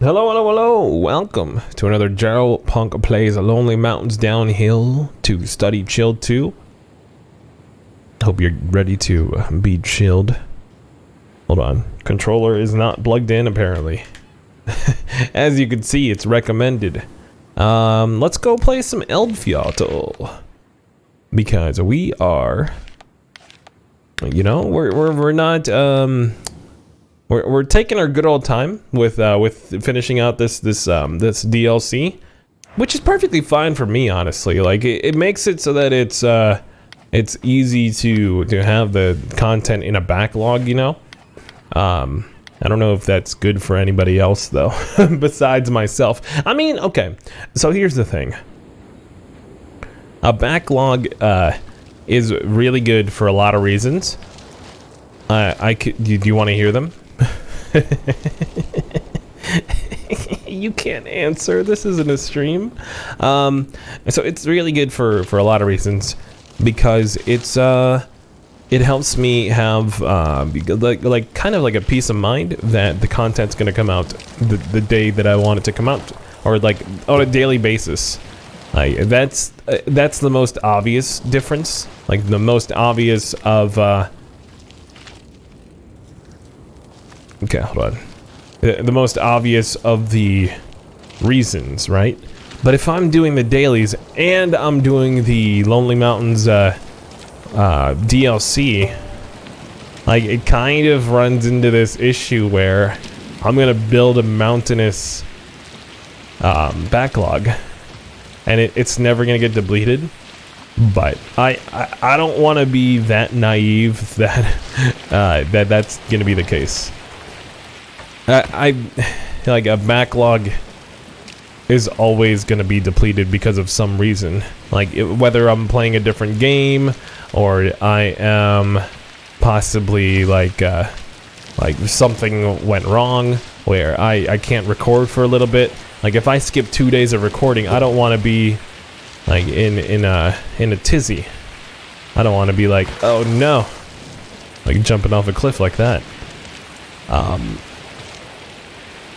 Hello, hello, hello! Welcome to another Gerald Punk Plays Lonely Mountains Downhill to Study Chilled 2. Hope you're ready to be chilled. Hold on. Controller is not plugged in, apparently. As you can see, it's recommended. Let's go play some ʻɛlt‌fjatl. Because we are... You know, we're not, We're taking our good old time with finishing out this DLC, which is perfectly fine for me, honestly. Like it makes it so that it's easy to have the content in a backlog, you know. I don't know if that's good for anybody else though, besides myself. I mean, okay. So here's the thing. A backlog is really good for a lot of reasons. Do you want to hear them? You can't answer. This isn't a stream. So it's really good for a lot of reasons, because it helps me have like kind of like a peace of mind that the content's gonna come out the day that I want it to come out, or like on a daily basis. Like that's the most obvious difference. Like the most obvious of okay, hold on. The most obvious of the reasons, right? But if I'm doing the dailies and I'm doing the Lonely Mountains DLC, like it kind of runs into this issue where I'm gonna build a mountainous backlog, and it's never gonna get depleted. But I don't want to be that naive that that's gonna be the case. I like a backlog is always going to be depleted because of some reason, like whether I'm playing a different game or I am possibly like something went wrong where I can't record for a little bit. Like if I skip 2 days of recording, I don't want to be like in a tizzy. I don't want to be like, oh no, like jumping off a cliff like that.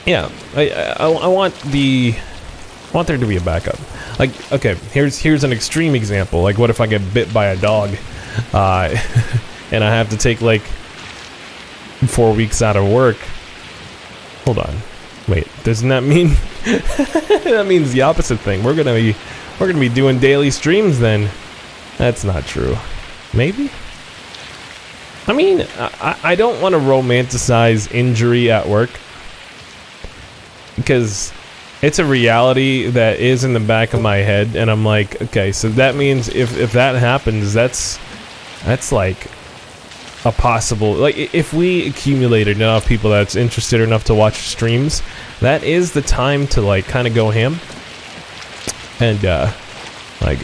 Yeah, I want there to be a backup. Like, okay, here's an extreme example. Like, what if I get bit by a dog, and I have to take like 4 weeks out of work? Hold on, wait, doesn't that mean that means the opposite thing? We're gonna be doing daily streams then? That's not true. Maybe. I mean, I don't want to romanticize injury at work, because it's a reality that is in the back of my head, and I'm like, okay, so that means if that happens, that's like a possible, like if we accumulated enough people that's interested enough to watch streams, that is the time to like kind of go ham and like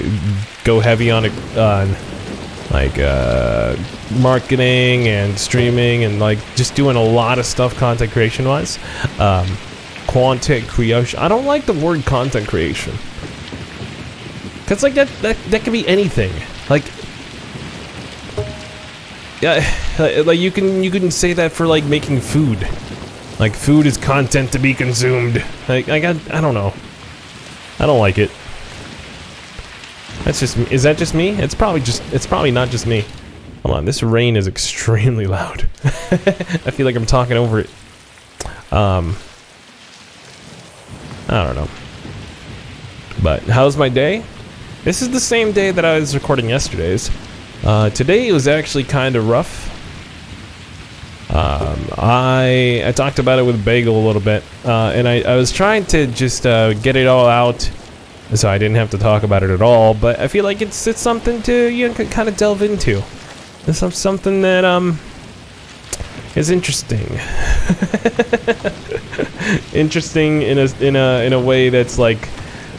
go heavy on like marketing and streaming and like just doing a lot of stuff content creation wise. Content creation. I don't like the word content creation, cause like that could be anything. Like, yeah, like you can say that for like making food. Like food is content to be consumed. Like I don't know. I don't like it. That's just, is that just me? It's probably not just me. Hold on, this rain is extremely loud. I feel like I'm talking over it. I don't know. But how's my day? This is the same day that I was recording yesterday's. Today it was actually kind of rough. I talked about it with Bagel a little bit, and I was trying to just get it all out, so I didn't have to talk about it at all. But I feel like it's something to, you know, kind of delve into. It's something that is interesting. Interesting in a way that's like,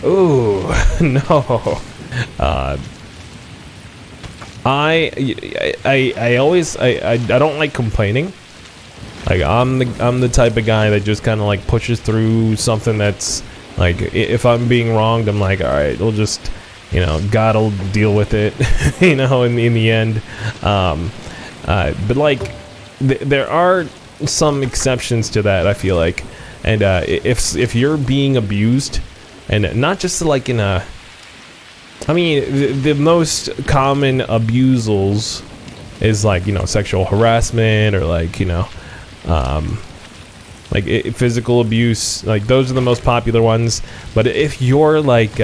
ooh, no. I always don't like complaining. Like I'm the type of guy that just kind of like pushes through something that's like, if I'm being wronged, I'm like, all right, we'll just, you know, God'll deal with it, you know, in the end. But like there are some exceptions to that, I feel like. And if you're being abused, and not just like in a, I mean, the most common abusals is like, you know, sexual harassment, or like, you know, like physical abuse. Like those are the most popular ones. But if you're like,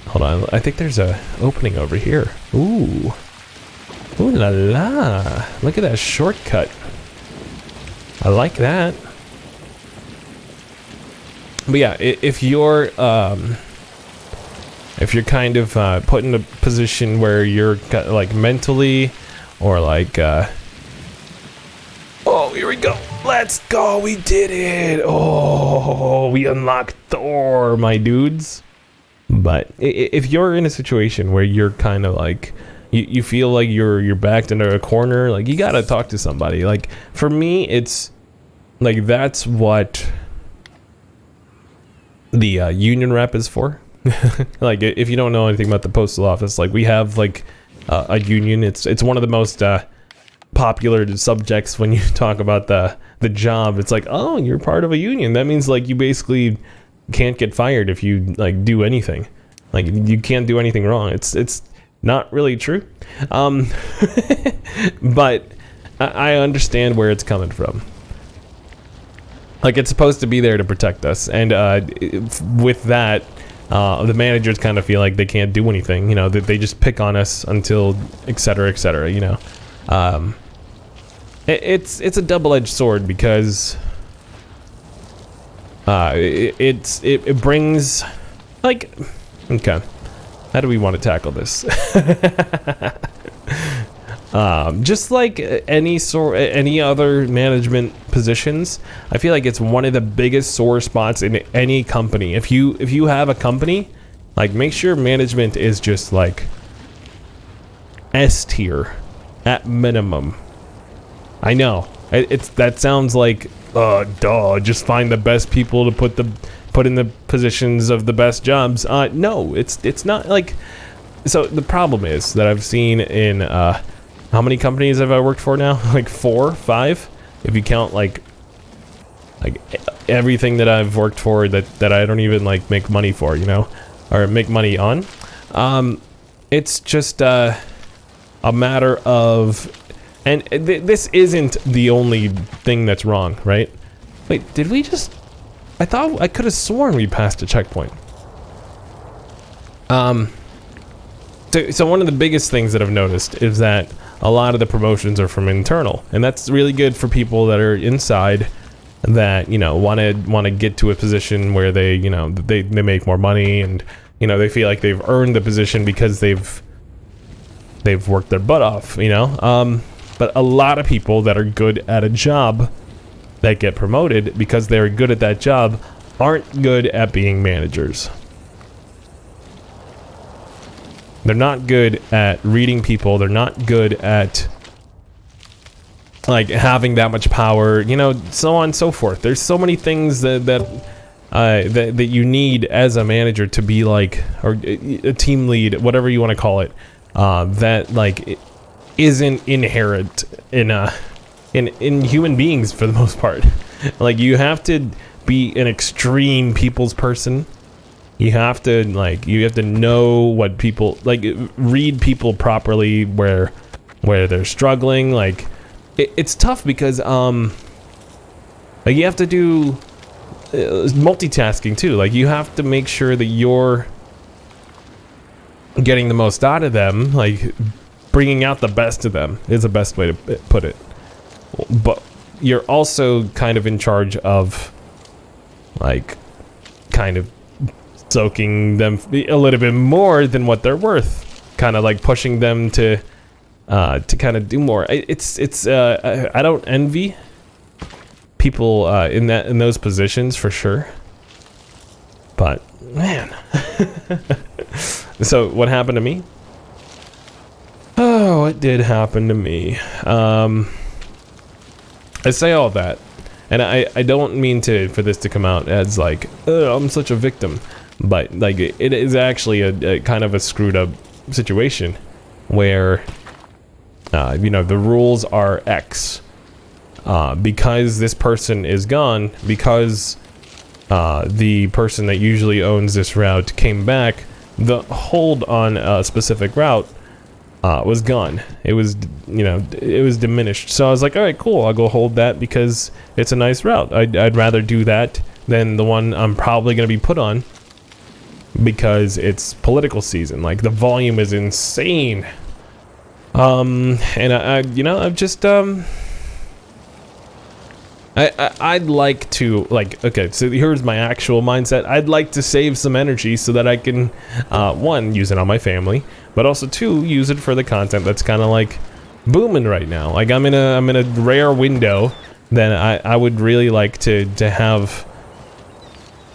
hold on, I think there's a opening over here. Ooh, ooh la la! Look at that shortcut. I like that. But yeah, if you're kind of put in a position where you're like mentally, or like, oh, here we go. Let's go. We did it. Oh, we unlocked Thor, my dudes. But if you're in a situation where you're kind of like, you feel like you're backed into a corner, like you gotta talk to somebody. Like for me, it's like that's what the union rep is for. Like if you don't know anything about the postal office, like we have like a union. It's one of the most popular subjects when you talk about the job. It's like, oh, you're part of a union. That means like you basically can't get fired if you like do anything. Like you can't do anything wrong. It's not really true. But I understand where it's coming from. Like it's supposed to be there to protect us, and with that, the managers kind of feel like they can't do anything. You know, that they just pick on us until etc. etc. You know, it's a double-edged sword because it brings like, okay, how do we want to tackle this? Just like any other management positions, I feel like it's one of the biggest sore spots in any company. If you have a company, like make sure management is just like S tier at minimum. I know that sounds like duh, just find the best people to put in the positions of the best jobs. No, it's not like. So the problem is that I've seen in how many companies have I worked for now? Like 4, 5, if you count like everything that I've worked for that I don't even like make money for, you know, or make money on. It's just a matter of, and this isn't the only thing that's wrong, right? Wait, did we just? I thought I could have sworn we passed a checkpoint. So one of the biggest things that I've noticed is that a lot of the promotions are from internal, and that's really good for people that are inside that, you know, want to get to a position where they, you know, they make more money, and, you know, they feel like they've earned the position because they've worked their butt off, you know. But a lot of people that are good at a job that get promoted because they're good at that job aren't good at being managers. They're not good at reading people. They're not good at like having that much power, you know, so on and so forth. There's so many things that you need as a manager to be like, or a team lead, whatever you want to call it, that like it isn't inherent in human beings for the most part. Like you have to be an extreme people's person. You have to know what people like, read people properly where they're struggling. Like it's tough because like you have to do multitasking too. Like you have to make sure that you're getting the most out of them, like bringing out the best of them is the best way to put it. But you're also kind of in charge of like kind of soaking them a little bit more than what they're worth, kind of like pushing them to kind of do more. I don't envy people in those positions for sure, but man. So what happened to me? Oh, it did happen to me. I say all that, and I don't mean for this to come out as like, oh, I'm such a victim. But like it is actually a kind of a screwed up situation where you know, the rules are X, because this person is gone, because the person that usually owns this route came back, the hold on a specific route was gone. It was, it was diminished. So I was like, all right, cool, I'll go hold that because it's a nice route. I'd rather do that than the one I'm probably going to be put on because it's political season. Like, the volume is insane. And I've just, I'd like to, like, okay, so here's my actual mindset. I'd like to save some energy so that I can, one, use it on my family, but also two, use it for the content that's kind of like booming right now. Like, I'm in a rare window that I would really like to have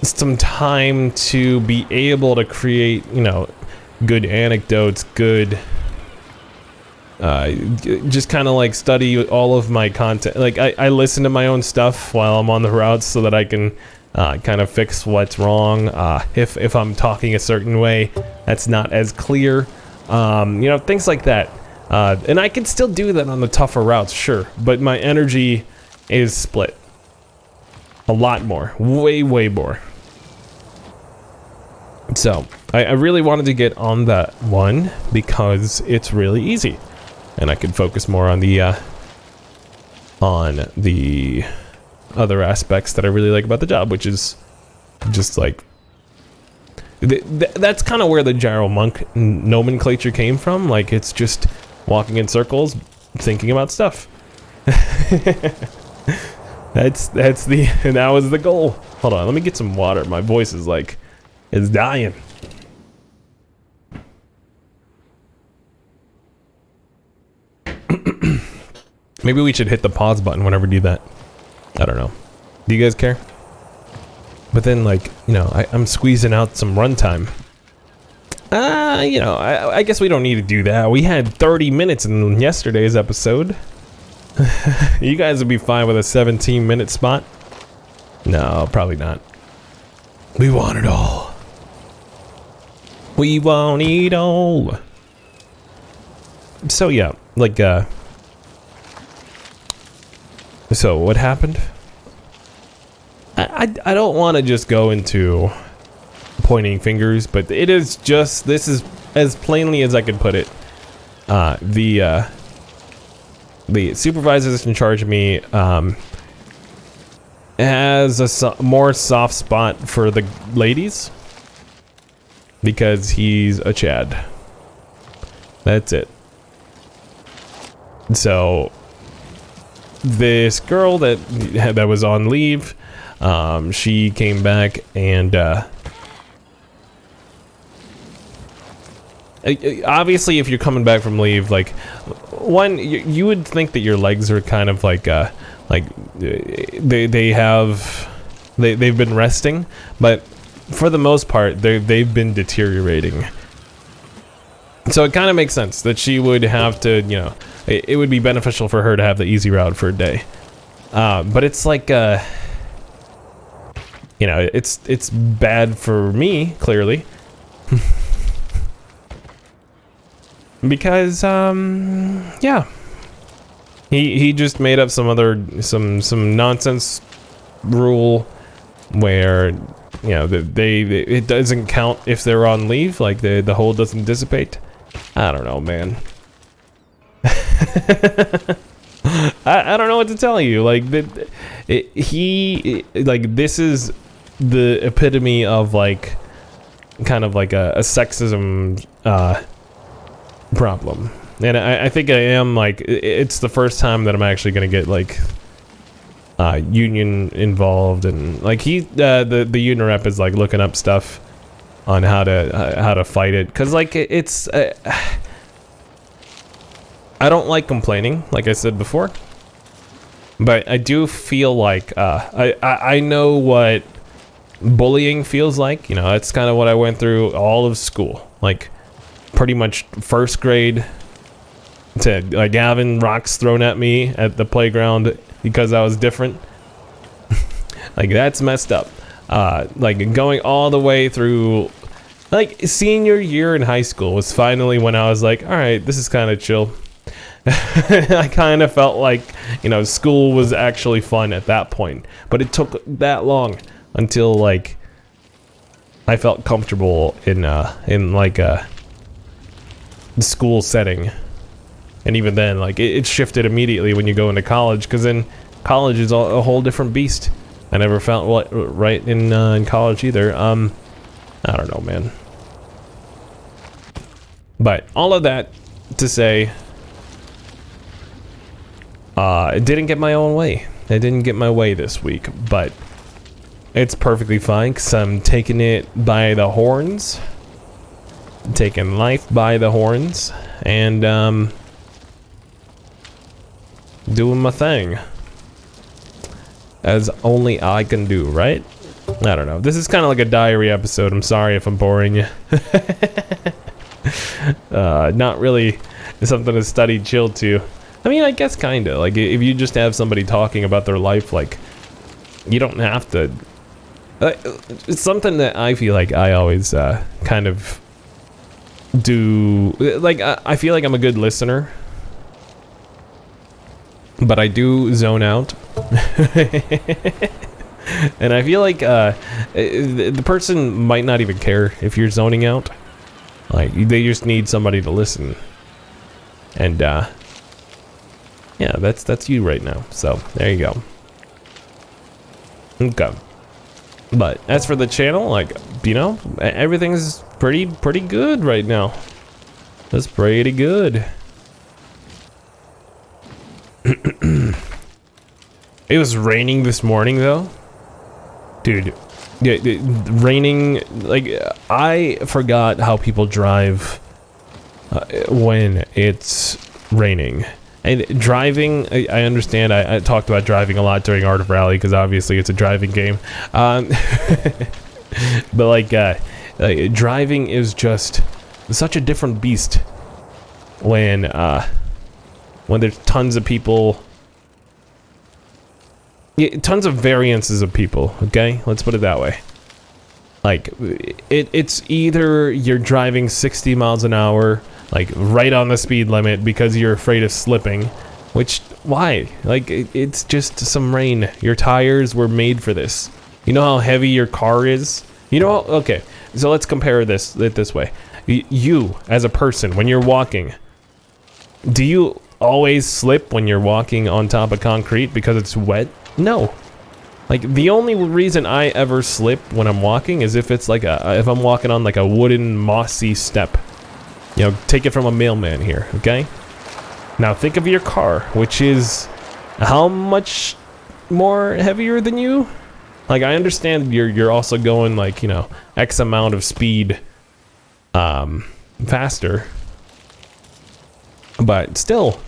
some time to be able to create, good anecdotes, good, just kind of like study all of my content. Like, I listen to my own stuff while I'm on the routes so that I can kind of fix what's wrong. If I'm talking a certain way that's not as clear, things like that. And I can still do that on the tougher routes, sure, but my energy is split a lot more, way more. So I really wanted to get on that one because it's really easy. And I could focus more on the other aspects that I really like about the job, which is just like that's kind of where the gyro monk nomenclature came from. Like, it's just walking in circles, thinking about stuff. That was the goal. Hold on, let me get some water. My voice is dying. Maybe we should hit the pause button whenever we do that. I don't know. Do you guys care? But then, I'm squeezing out some runtime. I guess we don't need to do that. We had 30 minutes in yesterday's episode. You guys would be fine with a 17-minute spot? No, probably not. We want it all. We want it all. So, yeah, so what happened? I don't want to just go into pointing fingers, but this is as plainly as I could put it. The supervisor that's in charge of me has a more soft spot for the ladies because he's a Chad. That's it. So this girl that was on leave, she came back and obviously if you're coming back from leave, one, you would think that your legs are kind of they've been resting, but for the most part they've been deteriorating. So it kind of makes sense that she would have to, it would be beneficial for her to have the easy route for a day. But it's it's bad for me, clearly. Because, yeah. He just made up some nonsense rule where, it doesn't count if they're on leave, the hold doesn't dissipate. I don't know, man. I don't know what to tell you. This is the epitome of kind of a sexism problem, and I think I am it's the first time that I'm actually gonna get union involved, and the union rep is looking up stuff on how to fight it, because it's I don't like complaining, like I said before, but I do feel I know what bullying feels like. That's kind of what I went through all of school, pretty much first grade to having rocks thrown at me at the playground because I was different. That's messed up. Going all the way through senior year in high school was finally when I was all right, this is kind of chill. I kind of felt like, you know, school was actually fun at that point. But it took that long until, like, I felt comfortable in like a school setting. And even then, like, it shifted immediately when you go into college, because then college is a whole different beast. I never felt right in college either. I don't know, man. But all of that to say, it didn't get my own way. I didn't get my way this week, but it's perfectly fine because I'm taking it by the horns. Taking life by the horns and doing my thing. As only I can do, right? I don't know. This is kind of like a diary episode. I'm sorry if I'm boring you. Not really something to study chill to. I mean, I guess kind of. Like, if you just have somebody talking about their life, like, you don't have to... it's something that I feel like I always kind of do... Like, I feel like I'm a good listener. But I do zone out. And I feel like the person might not even care if you're zoning out. Like, they just need somebody to listen. And, yeah, that's you right now. So, there you go. Okay. But, as for the channel, like, you know, everything's pretty good right now. That's pretty good. It was raining this morning, though. Dude, raining, like, I forgot how people drive when it's raining. And driving, I understand, I talked about driving a lot during Art of Rally, because obviously it's a driving game. But, like, driving is just such a different beast when there's tons of people. Yeah, tons of variances of people, okay? Let's put it that way. Like, it's either you're driving 60 miles an hour, like, right on the speed limit because you're afraid of slipping. Which, why? Like, it's just some rain. Your tires were made for this. You know how heavy your car is? You know, okay, so let's compare this way. You, as a person, when you're walking, do you always slip when you're walking on top of concrete because it's wet? No. Like, the only reason I ever slip when I'm walking is if it's like if I'm walking on like a wooden mossy step. You know, take it from a mailman here, okay? Now think of your car, which is how much more heavier than you? Like, I understand you're also going, like, you know, X amount of speed faster. But still,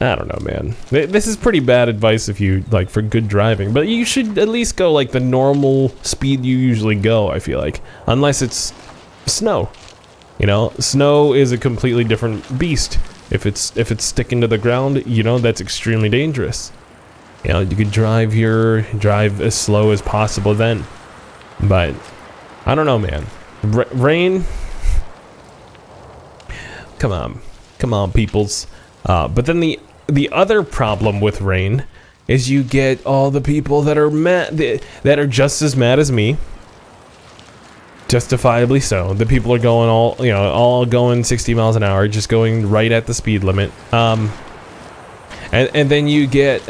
I don't know, man. This is pretty bad advice if you, like, for good driving. But you should at least go, like, the normal speed you usually go, I feel like. Unless it's snow. You know, snow is a completely different beast. If it's sticking to the ground, you know, that's extremely dangerous. You know, you could drive as slow as possible then. But, I don't know, man. Rain... Come on, peoples. But then the other problem with rain is you get all the people that are mad, that are just as mad as me. Justifiably so. The people are going all going 60 miles an hour, just going right at the speed limit. And then you get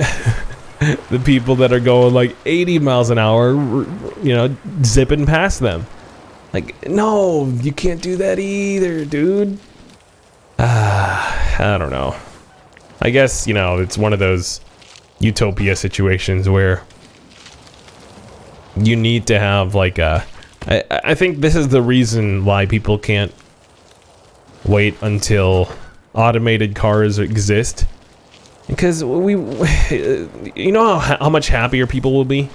the people that are going like 80 miles an hour, you know, zipping past them. Like, no, you can't do that either, dude. I don't know. I guess, you know, it's one of those utopia situations where you need to have, like, I think this is the reason why people can't wait until automated cars exist. Because you know how much happier people will be?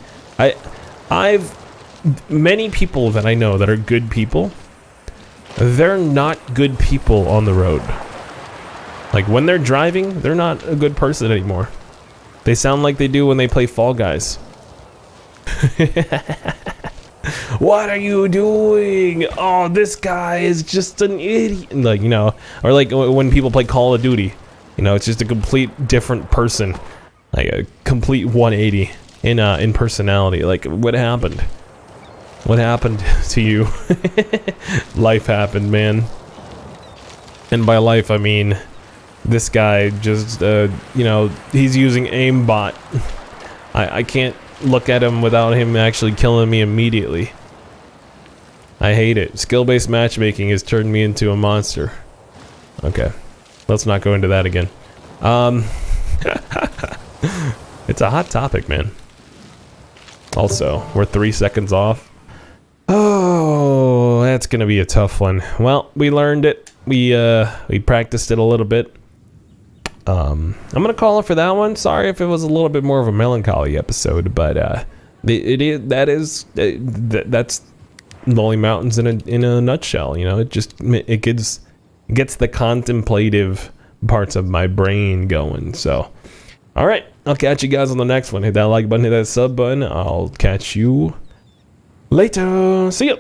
Many people that I know that are good people, they're not good people on the road. Like, when they're driving, they're not a good person anymore. They sound like they do when they play Fall Guys. What are you doing? Oh, this guy is just an idiot. Like, you know, or like when people play Call of Duty, you know, it's just a complete different person, like a complete 180 in personality. Like, what happened? What happened to you? Life happened, man. And by life, I mean this guy just, you know, he's using aimbot. I can't look at him without him actually killing me immediately. I hate it. Skill-based matchmaking has turned me into a monster. Okay, let's not go into that again. It's a hot topic, man. Also, we're 3 seconds off. Oh, that's gonna be a tough one. Well, we learned it. We practiced it a little bit. I'm gonna call it for that one. Sorry if it was a little bit more of a melancholy episode, but that's Lonely Mountains in a nutshell. You know, it gets the contemplative parts of my brain going. So, all right, I'll catch you guys on the next one. Hit that like button, hit that sub button. I'll catch you later. See ya.